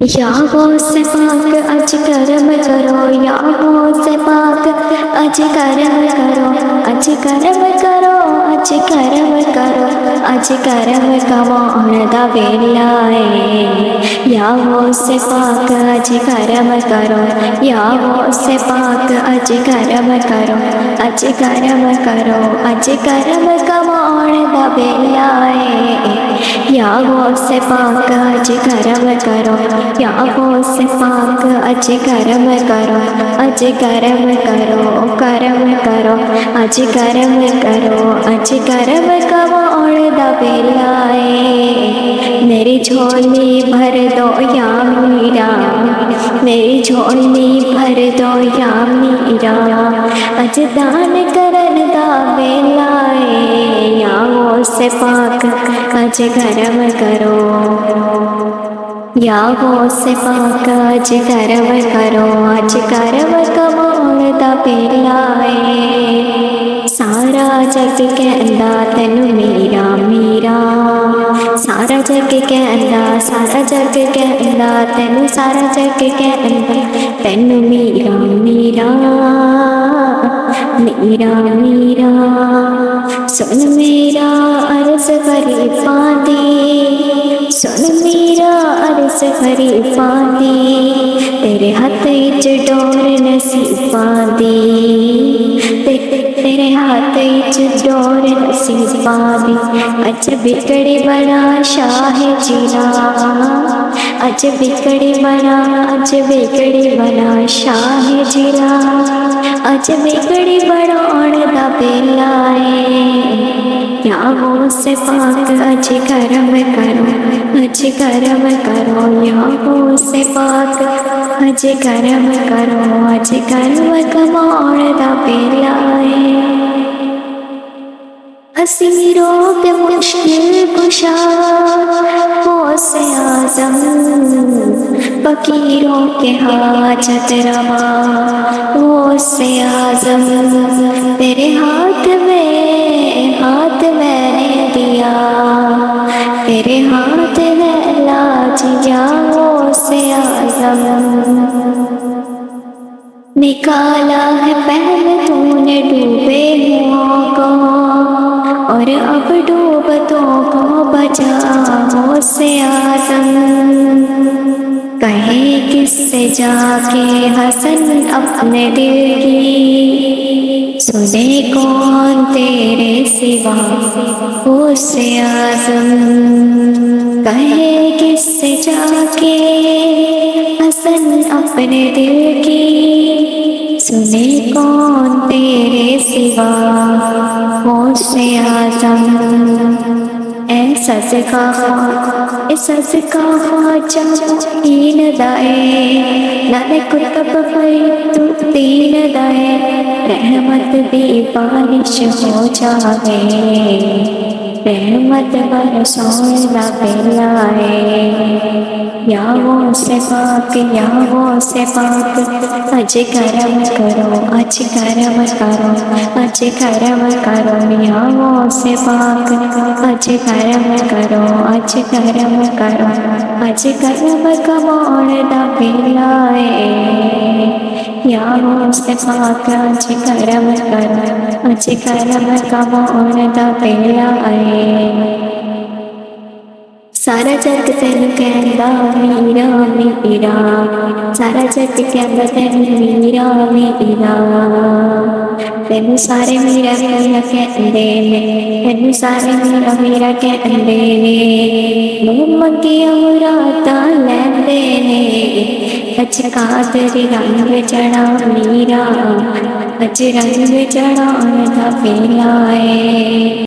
या गौसे पाक अज करम करो, या गौसे पाक अज करम करो, अज करम करो, अज करम करो, अज करम कमाउण दा वेला है। या गौसे पाक अज करम करो, या गौसे पाक अज करम करो, अज करम करो, अज करम कमाउण दा वेला है। या गौसे पाक अज करम करो, या गौसे पाक अज करम करो, अज करम करो, करम करो, अज करम करो, अज करम कमाउण दा वेला है। मेरी झोली भर दो या मीरा, मेरी झोली भर दो या मीरा, अज दान करन दा वेला है। या गौसे पाक अज करम करो, या गौसे पाक अज करम करो, अज करम कमाउण दा वेला है। सारा जग कहंदा तैनू मीरा मीरा, सारा जग कहंदा, सारा जग कहंदा तैनू, सारा जग कहंदा तैनू मीरा मीरा, मीरा मीरा। सुन मेरा अर्ज करी पांदी, सुन मेरा अर्ज करी पांदी, तेरे हथ इच डोर नसीबां दी, तेरे हाथ इच डोर नसीबां दी। अज बिगड़ी बना शाह जीरा, अज बिगड़ी बना, अज बिगड़ी बना शाह जीरा, अज बिगड़ी बनाउण दा वेला है। या गौसे पाक अज करम करो, अज करम करो, या गौसे पाक अज करम करो, अज करम कमाउण दा वेला है। हसीरों के मुश्किल कुशा गौसे आज़म, फकीरों के हाजत रवा गौसे आज़म। तेरे हाथ में हाथ मैंने दिया, तेरे हाथ में लाजिया गौसे आज़म। निकाला है पहले तूने डूबे हुओं को, और अब डूबतों को बचा गौसे आज़म। कहे किससे जाके हसन अपने दिल की, सुने कौन तेरे सिवा गौसे आज़म। कहे किससे जाके हसन अपने दिल की, सुने कौन तेरे सिवा गौसे आज़म। ऐ सज़का ख्वाजा दीन दाए, नाले कुतुब तू दीन दाए, रहमत दी बारिश हो जावे, रहमत बरसों दा वेला है। या गौसे पाक, या गौसे पाक अज करम करो, अज करम करो, अज करम करो। या गौसे पाक अज करम करो, अज करम करो, अज करम कमाउण दा वेला है। या गौसे पाक अज करम करो, अज करम कमाउण दा वेला है। सारा जग तैनू कहंदा मीरा मीरा, सारा जग कहंदा तैनू मीरा मीरा। तैनू सारे मीरा मीरा कहंदे ने, तैनू सारे मीरा मीरा कहंदे ने। मुँह मंगिया मुरादां लैंदे ने, अज कादर रंग चढ़ा मीरा, अज रंग चढ़ाउण दा वेला है।